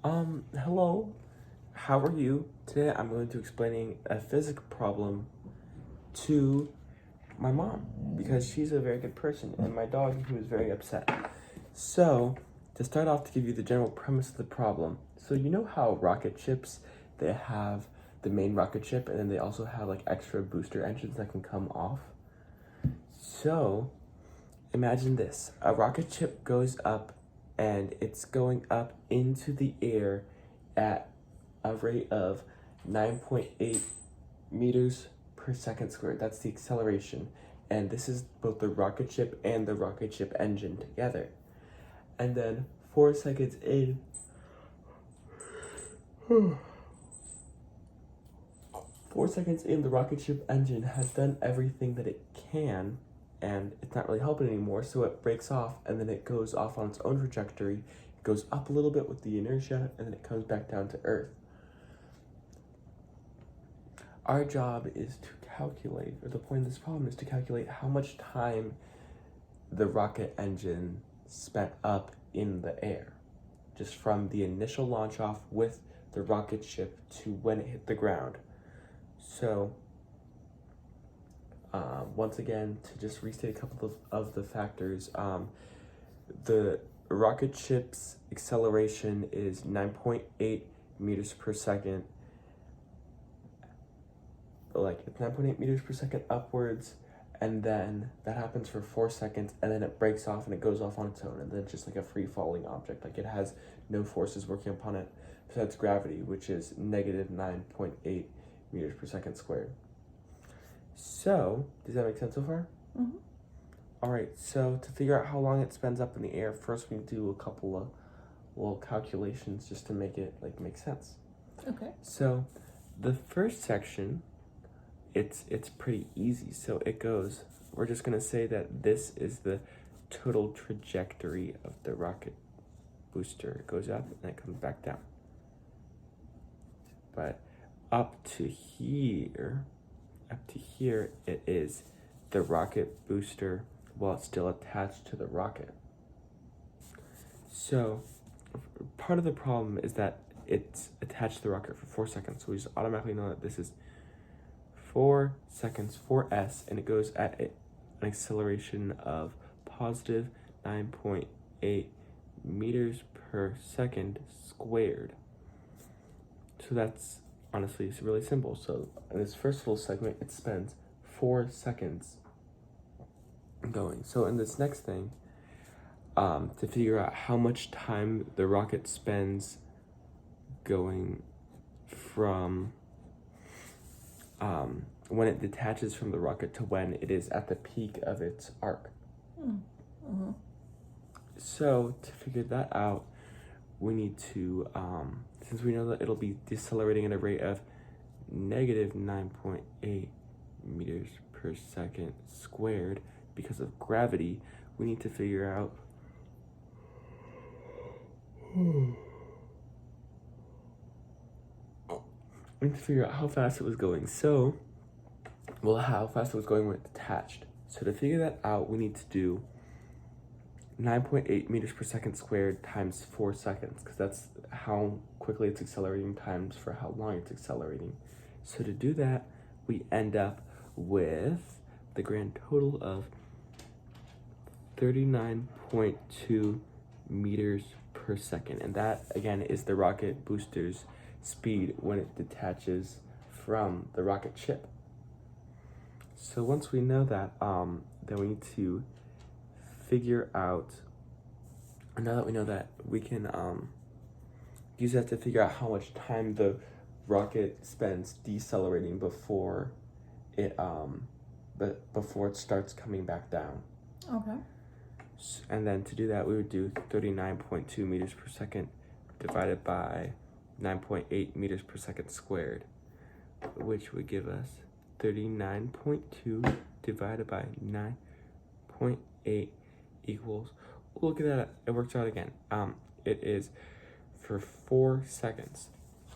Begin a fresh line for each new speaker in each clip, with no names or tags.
Hello. How are you? Today I'm going to explaining a physics problem to my mom because she's a very good person and my dog who is very upset. So, to start off, to give you the general premise of the problem. So you know how rocket ships, they have the main rocket ship and then they also have like extra booster engines that can come off? So, imagine this. A rocket ship goes up and it's going up into the air at a rate of 9.8 meters per second squared. That's the acceleration. And this is both the rocket ship and the rocket ship engine together. And then 4 seconds in, 4 seconds in, the rocket ship engine has done everything that it can, and it's not really helping anymore, so it breaks off, and then it goes off on its own trajectory. It goes up a little bit with the inertia, and then it comes back down to Earth. Our job is to calculate, or the point of this problem is to calculate how much time the rocket engine spent up in the air, just from the initial launch off with the rocket ship to when it hit the ground. So, once again, to just restate a couple of the factors, the rocket ship's acceleration is 9.8 meters per second. Like, it's 9.8 meters per second upwards, and then that happens for 4 seconds, and then it breaks off and it goes off on its own, and then it's just like a free-falling object. Like, it has no forces working upon it besides gravity, which is negative 9.8 meters per second squared. So, does that make sense so far?
Mm-hmm.
All right, so to figure out how long it spends up in the air, first we do a couple of little calculations just to make it make sense.
Okay.
So, the first section, it's pretty easy. So it goes, we're just gonna say that this is the total trajectory of the rocket booster. It goes up and it comes back down. But up to here, it is the rocket booster while it's still attached to the rocket. So part of the problem is that it's attached to the rocket for 4 seconds. So we just automatically know that this is 4 seconds, 4s, and it goes at an acceleration of positive 9.8 meters per second squared. So that's honestly, it's really simple. So in this first little segment, it spends 4 seconds going. So in this next thing, to figure out how much time the rocket spends going from when it detaches from the rocket to when it is at the peak of its arc.
Mm-hmm.
So to figure that out, we need to, since we know that it'll be decelerating at a rate of negative 9.8 meters per second squared because of gravity, we need to figure out how fast it was going. So, well, how fast it was going when it detached. So to figure that out, we need to do 9.8 meters per second squared times 4 seconds, because that's how quickly it's accelerating times for how long it's accelerating. So to do that, we end up with the grand total of 39.2 meters per second. And that, again, is the rocket booster's speed when it detaches from the rocket ship. So once we know that, then we need to figure out, and now that we know that, we can use that to figure out how much time the rocket spends decelerating before it starts coming back down.
Okay.
And then to do that, we would do 39.2 meters per second divided by 9.8 meters per second squared, which would give us 39.2 divided by 9.8 equals, look at that, it works out again. It is for 4 seconds.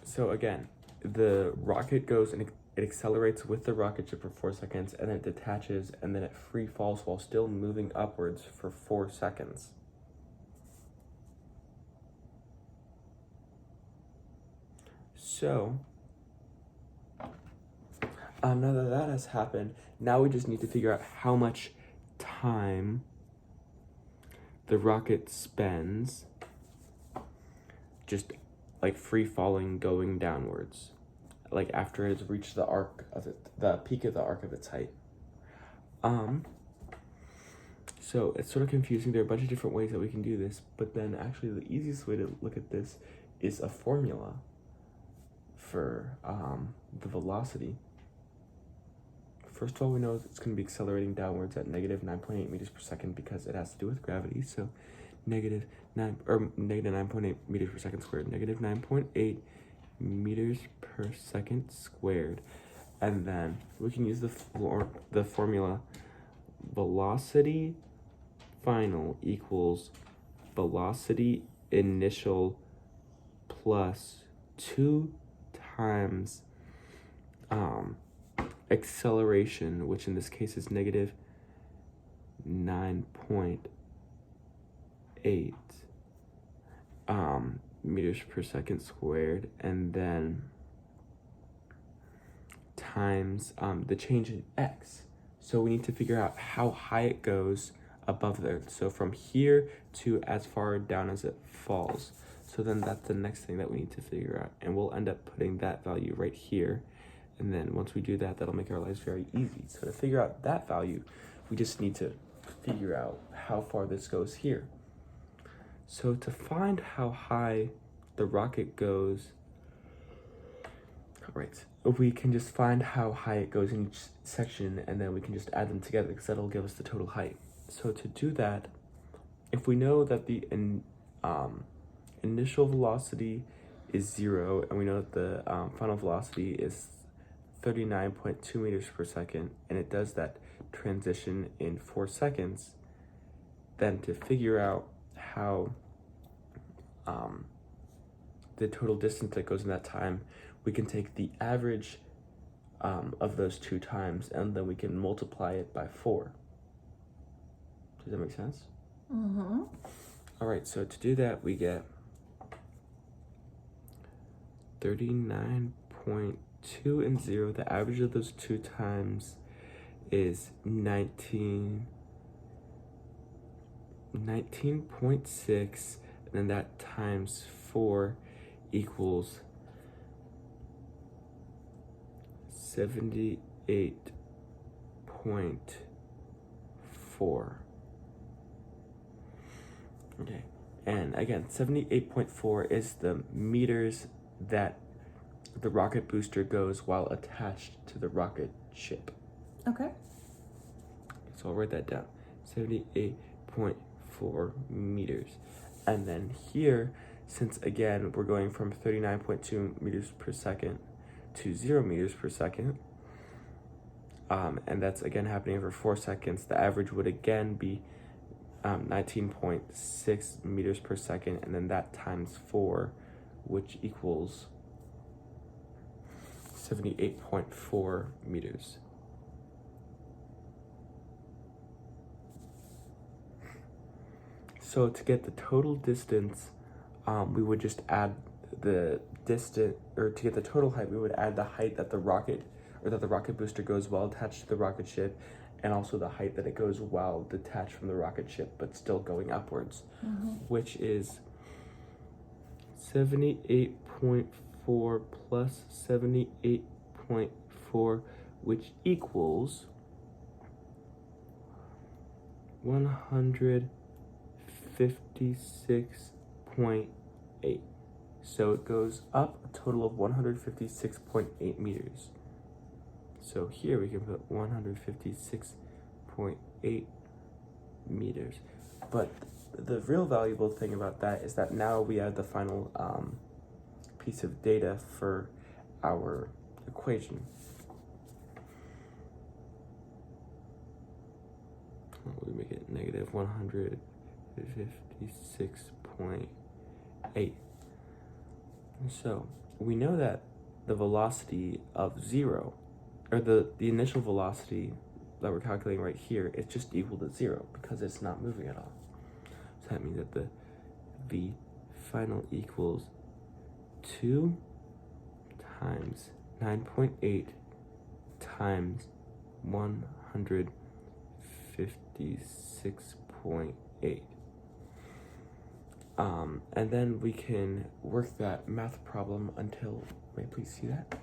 So again, the rocket goes and it accelerates with the rocket ship for 4 seconds, and then it detaches, and then it free falls while still moving upwards for 4 seconds. So, now that that has happened, now we just need to figure out how much time the rocket spends just like free falling, going downwards, like after it's reached the arc of it, the peak of the arc of its height. So it's sort of confusing. There are a bunch of different ways that we can do this, but then actually the easiest way to look at this is a formula for the velocity. First of all, we know it's going to be accelerating downwards at negative 9.8 meters per second because it has to do with gravity. So negative 9.8 meters per second squared, negative 9.8 meters per second squared. And then we can use the formula velocity final equals velocity initial plus 2 times acceleration, which in this case is negative 9.8 meters per second squared, and then times the change in x. So we need to figure out how high it goes above the Earth. So from here to as far down as it falls. So then that's the next thing that we need to figure out. And we'll end up putting that value right here. And then once we do that, that'll make our lives very easy. So to figure out that value, we just need to figure out how far this goes here. So to find how high the rocket goes, right, we can just find how high it goes in each section, and then we can just add them together because that'll give us the total height. So to do that, if we know that the initial velocity is 0, and we know that the final velocity is 39.2 meters per second, and it does that transition in 4 seconds, then to figure out how the total distance that goes in that time, we can take the average of those 2 times, and then we can multiply it by 4. Does that make sense?
Mm-hmm.
All right, so to do that, we get 39.2 and 0. The average of those 2 times is 19.6, and then that times 4 equals 78.4. Okay, and again, 78.4 is the meters that the rocket booster goes while attached to the rocket ship.
Okay.
So I'll write that down, 78.4 meters. And then here, since again, we're going from 39.2 meters per second to 0 meters per second, and that's again happening over 4 seconds, the average would again be 19.6 meters per second, and then that times 4, which equals 78.4 meters. So to get the total distance, we would just add the distance, or to get the total height, we would add the height that the rocket booster goes while attached to the rocket ship, and also the height that it goes while detached from the rocket ship, but still going upwards, which is 78.4 plus 78.4, which equals 156.8. So it goes up a total of 156.8 meters. So here we can put 156.8 meters. But the real valuable thing about that is that now we have the final piece of data for our equation. We make it negative 156.8. So we know that the velocity of 0, or the initial velocity that we're calculating right here, is just equal to 0 because it's not moving at all. So that means that the V final equals 2 times 9.8 times 156.8. And then we can work that math problem until, may I please see that?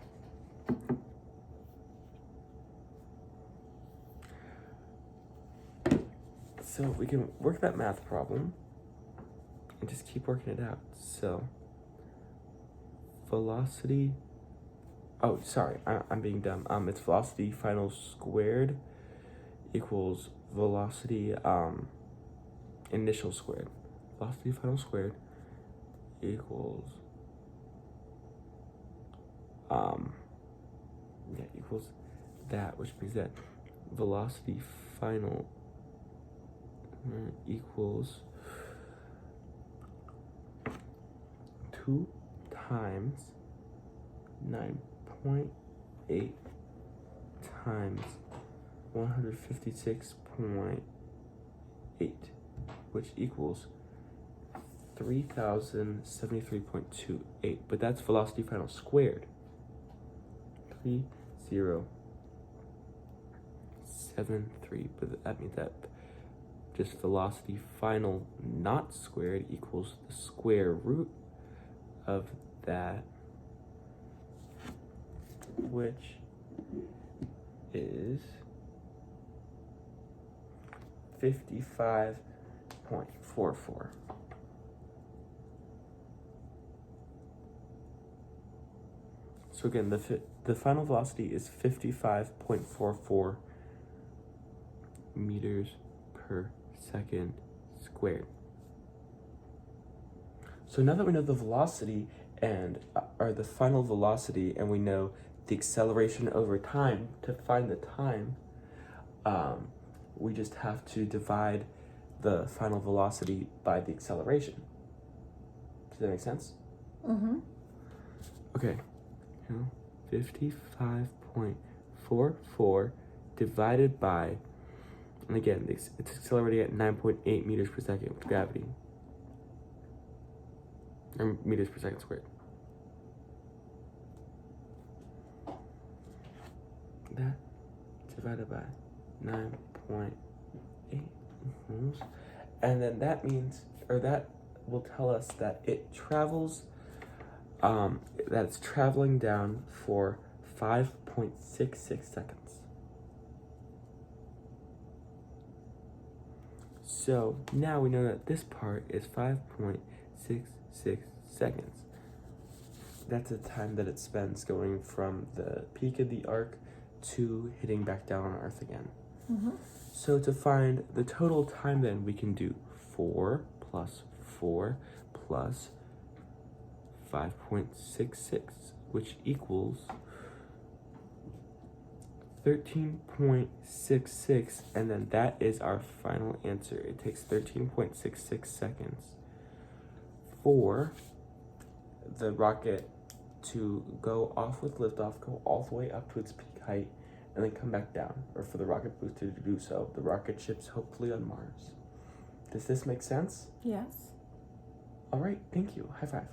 So we can work that math problem and just keep working it out. So velocity, oh, sorry, I'm being dumb. It's velocity final squared equals velocity initial squared. Velocity final squared equals equals that, which means that velocity final equals 2 times 9.8 times 156.8, which equals 3073.28, but that's velocity final squared. 3073, but that means that just velocity final not squared equals the square root of that, which is 55.44. So again, the final velocity is 55.44 meters per second squared. So now that we know the velocity and or the final velocity, and we know the acceleration over time, to find the time, we just have to divide the final velocity by the acceleration. Does that make sense?
Mm-hmm.
Okay. 55.44 divided by, and again, it's accelerating at 9.8 meters per second with gravity, or meters per second squared. That divided by 9.8, and then that means, or that will tell us that it travels, that it's traveling down for 5.66 seconds. So now we know that this part is 5.66 seconds. That's the time that it spends going from the peak of the arc to hitting back down on Earth again.
Mm-hmm.
So to find the total time, then we can do 4 plus 4 plus 5.66, which equals 13.66, and then that is our final answer. It takes 13.66 seconds for the rocket to go off with liftoff, go all the way up to its peak height, and then come back down, or for the rocket booster to do so. The rocket ships hopefully on Mars. Does this make sense?
Yes.
All right, thank you. High five.